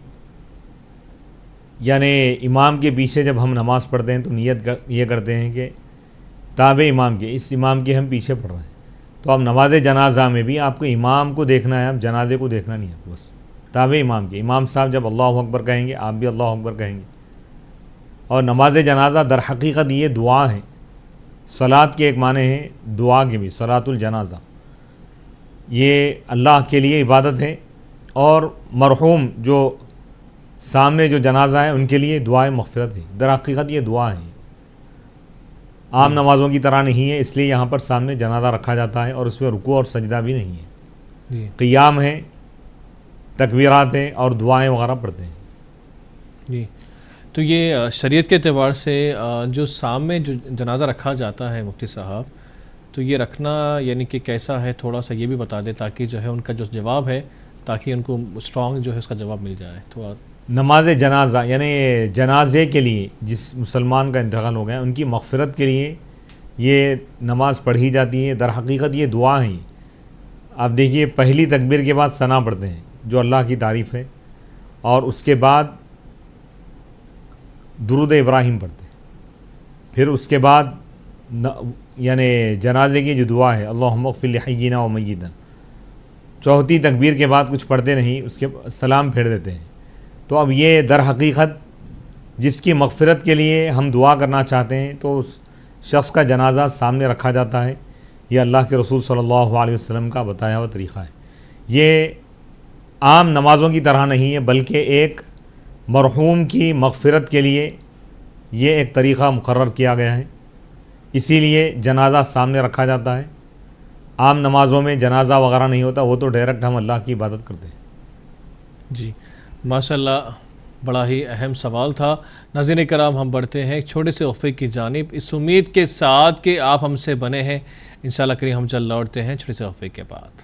یعنی امام کے پیچھے جب ہم نماز پڑھتے ہیں تو نیت یہ کرتے ہیں کہ تابع امام کے، اس امام کے ہم پیچھے پڑھ رہے ہیں، تو اب نماز جنازہ میں بھی آپ کو امام کو دیکھنا ہے، اب جنازے کو دیکھنا نہیں ہے، بس تابع امام کے۔ امام صاحب جب اللہ اکبر کہیں گے آپ بھی اللہ اکبر کہیں گے، اور نماز جنازہ در حقیقت یہ دعا ہے. صلاۃ کے ایک معنی ہے دعا کے بھی، صلاۃ الجنازہ. یہ اللہ کے لیے عبادت ہے اور مرحوم جو سامنے جو جنازہ ہے ان کے لیے دعائے مغفرت ہے. در حقیقت یہ دعا ہے، عام نمازوں کی طرح نہیں ہے، اس لیے یہاں پر سامنے جنازہ رکھا جاتا ہے اور اس میں رکوع اور سجدہ بھی نہیں ہے. قیام ہے، تکبیرات ہیں اور دعائیں وغیرہ پڑھتے ہیں. جی، تو یہ شریعت کے اعتبار سے جو سامنے جو جنازہ رکھا جاتا ہے مفتی صاحب، تو یہ رکھنا یعنی کہ کیسا ہے، تھوڑا سا یہ بھی بتا دیں تاکہ جو ہے ان کا جو جواب ہے تاکہ ان کو اسٹرانگ جو ہے اس کا جواب مل جائے. تو نماز جنازہ یعنی جنازے کے لیے جس مسلمان کا انتقال ہو گیا ان کی مغفرت کے لیے یہ نماز پڑھی جاتی ہے. در حقیقت یہ دعا ہے. آپ دیکھیے پہلی تکبیر کے بعد ثنا پڑھتے ہیں جو اللہ کی تعریف ہے، اور اس کے بعد درود ابراہیم پڑھتے ہیں. پھر اس کے بعد یعنی جنازے کی جو دعا ہے اللہم اغفر لحینا و میتنا، چوتھی تکبیر کے بعد کچھ پڑھتے نہیں، اس کے سلام پھیر دیتے ہیں. تو اب یہ در حقیقت جس کی مغفرت کے لیے ہم دعا کرنا چاہتے ہیں تو اس شخص کا جنازہ سامنے رکھا جاتا ہے. یہ اللہ کے رسول صلی اللہ علیہ وسلم کا بتایا ہوا طریقہ ہے. یہ عام نمازوں کی طرح نہیں ہے بلکہ ایک مرحوم کی مغفرت کے لیے یہ ایک طریقہ مقرر کیا گیا ہے. اسی لیے جنازہ سامنے رکھا جاتا ہے. عام نمازوں میں جنازہ وغیرہ نہیں ہوتا، وہ تو ڈائریکٹ ہم اللہ کی عبادت کرتے ہیں. جی ماشاءاللہ، بڑا ہی اہم سوال تھا. ناظرین کرام، ہم بڑھتے ہیں ایک چھوٹے سے وقفے کی جانب اس امید کے ساتھ کہ آپ ہم سے بنے ہیں. انشاءاللہ کریم ہم جلد لوٹتے ہیں چھوٹے سے وقفے کے بعد.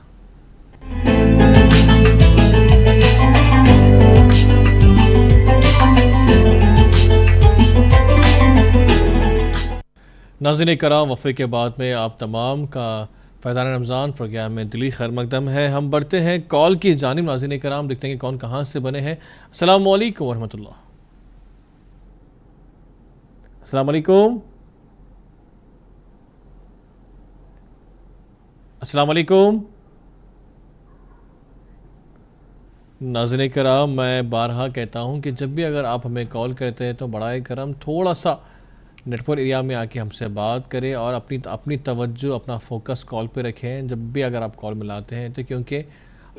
ناظرین کرام، وقفے کے بعد میں آپ تمام کا فیضان رمضان پروگرام میں دلی خیر مقدم ہے. ہم بڑھتے ہیں کال کی جانب. ناظرین کرام، دیکھتے ہیں کہ کون کہاں سے بنے ہیں. السلام علیکم ورحمۃ اللہ. السلام علیکم. السلام علیکم. ناظرین کرام، میں بارہا کہتا ہوں کہ جب بھی اگر آپ ہمیں کال کرتے ہیں تو برائے کرم تھوڑا سا نیٹ ورک ایریا میں آ کے ہم سے بات کریں اور اپنی توجہ، اپنا فوکس کال پہ رکھیں جب بھی اگر آپ کال ملاتے ہیں. تو کیونکہ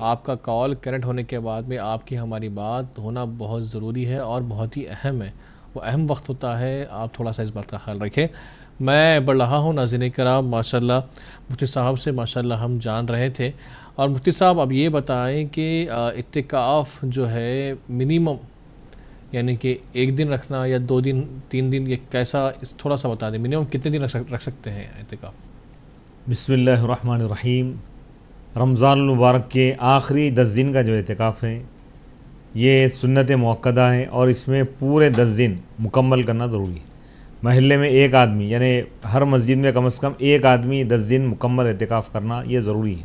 آپ کا کال کنیکٹ ہونے کے بعد میں آپ کی ہماری بات ہونا بہت ضروری ہے اور بہت ہی اہم ہے. وہ اہم وقت ہوتا ہے، آپ تھوڑا سا اس بات کا خیال رکھیں. میں بڑھ رہا ہوں ناظرین کرام. ماشاءاللہ مفتی صاحب سے ماشاءاللہ ہم جان رہے تھے. اور مفتی صاحب اب یہ بتائیں کہ اعتکاف جو ہے منیمم یعنی کہ ایک دن رکھنا یا 2 دن 3 دن، یہ کیسا، تھوڑا سا بتا دیں منیمم کتنے دن رکھ سکتے ہیں اعتکاف؟ بسم اللہ الرحمن الرحیم. رمضان المبارک کے آخری 10 دن کا جو اعتکاف ہے یہ سنت موقدہ ہے اور اس میں پورے 10 دن مکمل کرنا ضروری ہے. محلے میں ایک آدمی یعنی ہر مسجد میں کم از کم ایک آدمی 10 دن مکمل اعتکاف کرنا یہ ضروری ہے.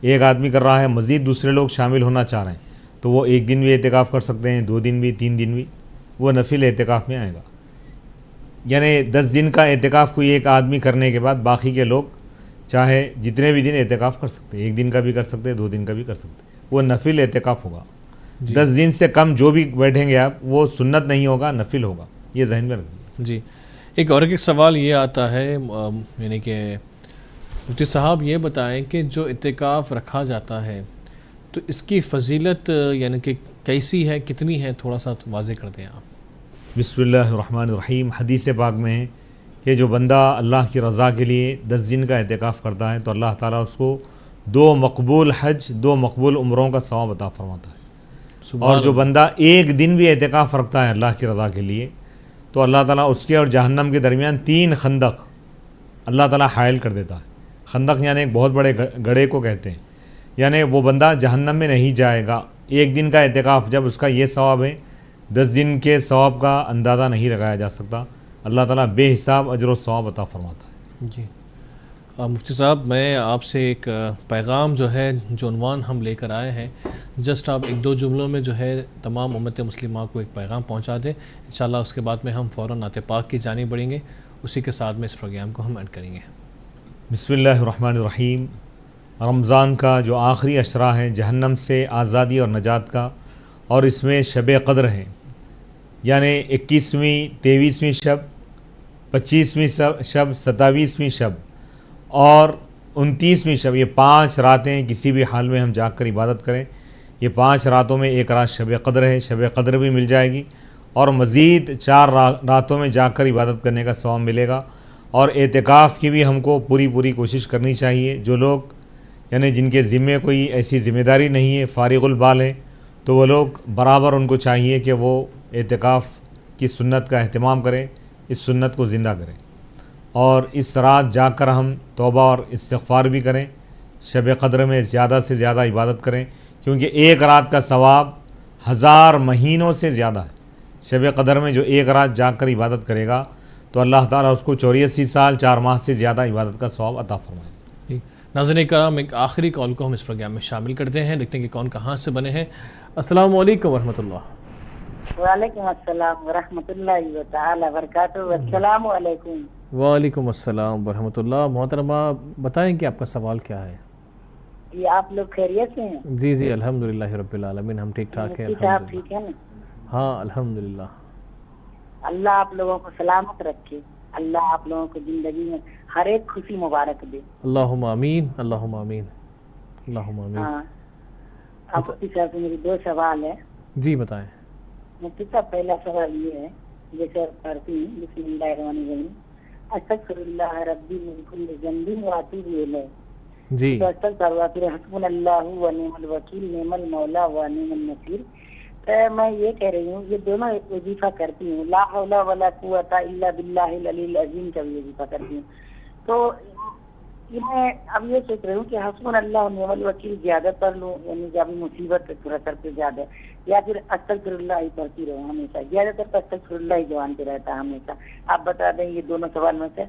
ایک آدمی کر رہا ہے، مزید دوسرے لوگ شامل ہونا چاہ رہے ہیں تو وہ 1 دن بھی اعتکاف کر سکتے ہیں، 2 دن بھی، 3 دن بھی، وہ نفل اعتکاف میں آئے گا. یعنی 10 دن کا اعتکاف کوئی ایک آدمی کرنے کے بعد باقی کے لوگ چاہے جتنے بھی دن اعتکاف کر سکتے ہیں، 1 دن کا بھی کر سکتے ہیں، 2 دن کا بھی کر سکتے ہیں، وہ نفل اعتکاف ہوگا. 10 دن سے کم جو بھی بیٹھیں گے آپ وہ سنت نہیں ہوگا، نفل ہوگا. یہ ذہن میں رکھیے. جی ایک اور ایک سوال یہ آتا ہے یعنی کہ مفتی صاحب یہ بتائیں کہ جو اعتکاف رکھا جاتا ہے تو اس کی فضیلت یعنی کہ کیسی ہے، کتنی ہے، تھوڑا سا واضح کر دیں آپ. بسم اللہ الرحمن الرحیم. حدیث پاک میں ہے کہ جو بندہ اللہ کی رضا کے لیے 10 دن کا اعتکاف کرتا ہے تو اللہ تعالیٰ اس کو 2 مقبول حج، 2 مقبول عمروں کا ثواب عطا فرماتا ہے. اور جو بندہ 1 دن بھی اعتکاف رکھتا ہے اللہ کی رضا کے لیے تو اللہ تعالیٰ اس کے اور جہنم کے درمیان 3 خندق اللہ تعالیٰ حائل کر دیتا ہے. خندق یعنی ایک بہت بڑے گڑھے کو کہتے ہیں. یعنی وہ بندہ جہنم میں نہیں جائے گا. 1 دن کا اعتکاف جب اس کا یہ ثواب ہے، 10 دن کے ثواب کا اندازہ نہیں لگایا جا سکتا. اللہ تعالیٰ بے حساب اجر و ثواب عطا فرماتا ہے. جی مفتی صاحب، میں آپ سے ایک پیغام جو ہے، جو عنوان ہم لے کر آئے ہیں، جسٹ آپ 1-2 جملوں میں جو ہے تمام امت مسلمہ کو ایک پیغام پہنچا دیں. انشاءاللہ اس کے بعد میں ہم فوراً نعت پاک کی جانب بڑھیں گے. اسی کے ساتھ میں اس پروگرام کو ہم اینڈ کریں گے. بسم اللہ الرحمن الرحیم. رمضان کا جو آخری عشرہ ہے جہنم سے آزادی اور نجات کا، اور اس میں شب قدر ہے. یعنی 21ویں 23ویں شب، 25ویں شب، 27ویں شب اور 29ویں شب، یہ 5 راتیں کسی بھی حال میں ہم جاگ کر عبادت کریں. یہ 5 راتوں میں ایک رات شب قدر ہے، شب قدر بھی مل جائے گی اور مزید 4 راتوں میں جاگ کر عبادت کرنے کا ثواب ملے گا. اور اعتکاف کی بھی ہم کو پوری کوشش کرنی چاہیے. جو لوگ یعنی جن کے ذمے کوئی ایسی ذمہ داری نہیں ہے، فارغ البال ہیں، تو وہ لوگ برابر ان کو چاہیے کہ وہ اعتکاف کی سنت کا اہتمام کریں، اس سنت کو زندہ کریں اور اس رات جاگ کر ہم توبہ اور استغفار بھی کریں. شب قدر میں زیادہ سے زیادہ عبادت کریں، کیونکہ ایک رات کا ثواب 1000 مہینوں سے زیادہ ہے. شب قدر میں جو ایک رات جاگ کر عبادت کرے گا تو اللہ تعالیٰ اس کو 84 سال 4 ماہ سے زیادہ عبادت کا ثواب عطا فرمائے. جی ناظرین کرام، ایک آخری کال کو ہم اس پروگرام میں شامل کرتے ہیں، دیکھتے ہیں کہ کون کہاں سے بنے ہیں. السلام علیکم ورحمۃ اللہ. وعلیکم السلام ورحمۃ اللہ تعالی وبرکاتہ. السلام علیکم. وعلیکم السلام ورحمۃ اللہ. محترمہ بتائیں کہ آپ کا سوال کیا ہے؟ یہ آپ لوگ خیریت سے ہیں؟ جی جی الحمدللہ رب العالمین، ہم ٹھیک ٹھاک ہیں. صاحب ٹھیک ہے نا؟ ہاں الحمدللہ. اللہ آپ لوگوں کو سلامت رکھے، اللہ آپ لوگوں کو زندگی میں ہر ایک خوشی مبارک دے. اللہم آمین، اللہم آمین، اللہم آمین. ہاں اب مفتی صاحب سے میری 2 سوال ہے. جی بتائیں. مفتی صاحب پہلا سوال یہ ہے، جیسے پڑھتی ہیں بسم اللہ الرحمن الرحیم، استغفر اللہ ربی من کل ذنب واتوب الیہ. جی حسبنا اللہ ونعم الوکیل نعم المولا ونعم النصیر. میں یہ کہہ رہی ہوں یہ دونوں ایک وظیفہ کرتی ہوں، لا حول ولا قوت الا باللہ العلی العظیم کا بھی وظیفہ کرتی ہوں. تو میں اب یہ سوچ رہی ہوں کہ حسبنا اللہ ونعم الوکیل زیادہ پڑھ لوں، یعنی جب مصیبت تھوڑا سر پہ زیادہ، یا پھر استغفر اللہ ہی پڑھتی رہوں ہمیشہ؟ زیادہ تر استغفر اللہ ہی جوان پہ رہتا ہے ہمیشہ. آپ بتا دیں یہ دونوں سوال میں سے.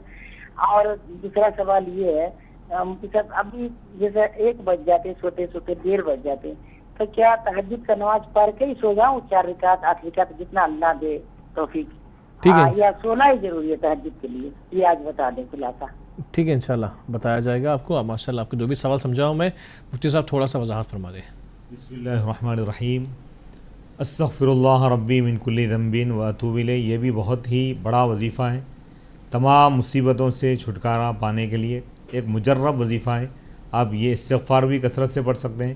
اور دوسرا سوال یہ ہے ابھی جیسے 1 بج جاتے، سوتے 1:30 بج جاتے، تو کیا تہجد کا نماز پڑھ کے ہی سو جاؤں 4 رکعت 8 رکعت جتنا اللہ دے توفیق، یا سونا ہی ضروری ہے تہجد کے لیے؟ یہ آج بتا دیں خلاصہ. ٹھیک ہے انشاءاللہ بتایا جائے گا آپ کو. ماشاءاللہ آپ کے جو بھی سوال سمجھاؤں میں، مفتی صاحب تھوڑا سا وضاحت فرما دیں. بسم اللہ الرحمن الرحیم. استغفر اللہ ربی من کل ذنب واتوب الیہ، یہ بھی بہت ہی بڑا وظیفہ ہے. تمام مصیبتوں سے چھٹکارا پانے کے لیے ایک مجرب وظیفہ ہے. آپ یہ استغفار بھی کثرت سے پڑھ سکتے ہیں.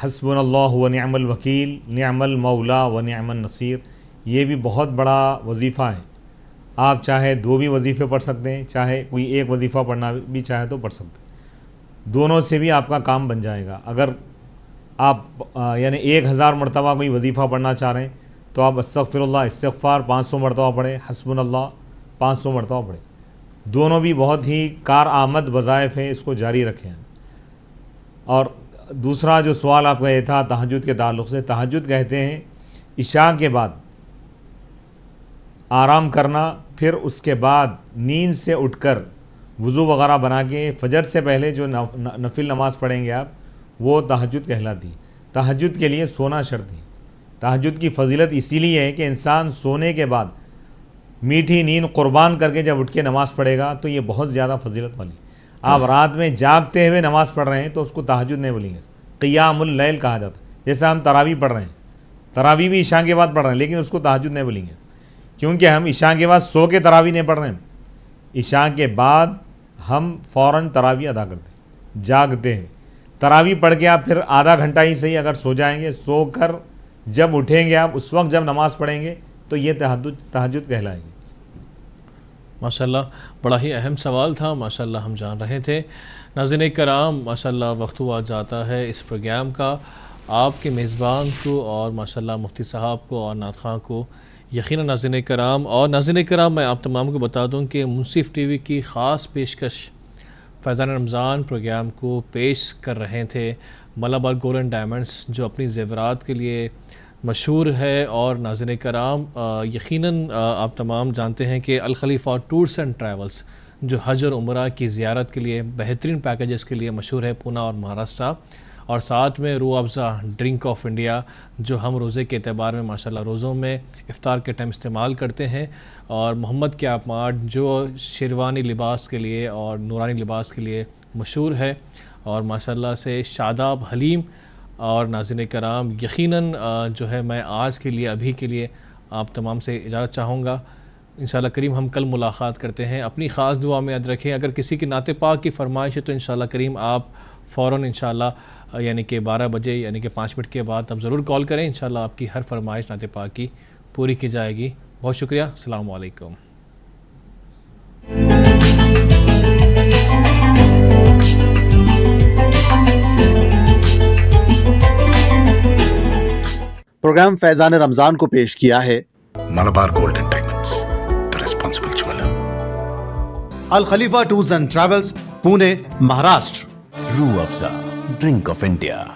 حسبنا اللہ ونعم الوکیل نعم المولا ونعم النصیر، یہ بھی بہت بڑا وظیفہ ہے. آپ چاہے 2 بھی وظیفے پڑھ سکتے ہیں، چاہے کوئی ایک وظیفہ پڑھنا بھی چاہے تو پڑھ سکتے ہیں. دونوں سے بھی آپ کا کام بن جائے گا. اگر آپ یعنی 1000 مرتبہ کوئی وظیفہ پڑھنا چاہ رہے ہیں تو آپ استغفر اللہ استغفار 500 مرتبہ پڑھیں، حسبنا اللہ 500 مرتبہ پڑھیں. دونوں بھی بہت ہی کارآمد وظائف ہیں، اس کو جاری رکھیں. اور دوسرا جو سوال آپ کا یہ تھا تہجد کے تعلق سے، تہجد کہتے ہیں عشاء کے بعد آرام کرنا، پھر اس کے بعد نیند سے اٹھ کر وضو وغیرہ بنا کے فجر سے پہلے جو نفل نماز پڑھیں گے آپ، وہ تہجد کہلاتی. تہجد کے لیے سونا شرط ہے. تہجد کی فضیلت اسی لیے ہے کہ انسان سونے کے بعد میٹھی نیند قربان کر کے جب اٹھ کے نماز پڑھے گا تو یہ بہت زیادہ فضیلت والی. آپ رات میں جاگتے ہوئے نماز پڑھ رہے ہیں تو اس کو تہجد نہیں بولیں گے، قیام اللیل کہا جاتا ہے. جیسے ہم تراویح پڑھ رہے ہیں، تراویح بھی عشاء کے بعد پڑھ رہے ہیں، لیکن اس کو تہجد نہیں بولیں گے، کیونکہ ہم عشاء کے بعد سو کے تراویح نہیں پڑھ رہے ہیں. عشاء کے بعد ہم فوراً تراویح ادا کرتے ہیں جاگتے ہیں. تراویح پڑھ کے آپ پھر آدھا گھنٹہ ہی صحیح اگر سو جائیں گے، سو کر جب اٹھیں گے آپ اس وقت جب نماز پڑھیں گے تو یہ تہجد کہلائے گی. ماشاءاللہ بڑا ہی اہم سوال تھا، ماشاءاللہ ہم جان رہے تھے. ناظرین کرام ماشاءاللہ وقت ہوا جاتا ہے اس پروگرام کا. آپ کے میزبان کو اور ماشاءاللہ مفتی صاحب کو اور نعت خواں کو یقیناً ناظرین کرام میں آپ تمام کو بتا دوں کہ منصف ٹی وی کی خاص پیشکش فیضان رمضان پروگرام کو پیش کر رہے تھے ملابار گولڈن ڈائمنڈز، جو اپنی زیورات کے لیے مشہور ہے. اور ناظرین کرام یقیناً آپ تمام جانتے ہیں کہ الخلیفہ ٹورس اینڈ ٹریولز جو حج اور عمرہ کی زیارت کے لیے بہترین پیکیجز کے لیے مشہور ہے پونا اور مہاراشٹرا، اور ساتھ میں روح افزا ڈرنک آف انڈیا جو ہم روزے کے اعتبار میں ماشاءاللہ روزوں میں افطار کے ٹائم استعمال کرتے ہیں، اور محمد کے آپ مارٹ جو شیروانی لباس کے لیے اور نورانی لباس کے لیے مشہور ہے، اور ماشاءاللہ سے شاداب حلیم. اور ناظرین کرام یقیناً جو ہے میں آج کے لیے ابھی کے لیے آپ تمام سے اجازت چاہوں گا. انشاءاللہ کریم ہم کل ملاقات کرتے ہیں. اپنی خاص دعا میں یاد رکھیں. اگر کسی کی نعت پاک کی فرمائش ہے تو انشاءاللہ کریم آپ فوراً انشاءاللہ یعنی کہ 12 بجے یعنی کہ 5 منٹ کے بعد آپ ضرور کال کریں. انشاءاللہ آپ کی ہر فرمائش نعت پاک کی پوری کی جائے گی. بہت شکریہ. السلام علیکم. پروگرام فیضان رمضان کو پیش کیا ہے Malabar Gold and Diamonds, the responsible jeweler. Al Khalifa Tours and Travels, Pune, Maharashtra. Rooh Afza, drink of India.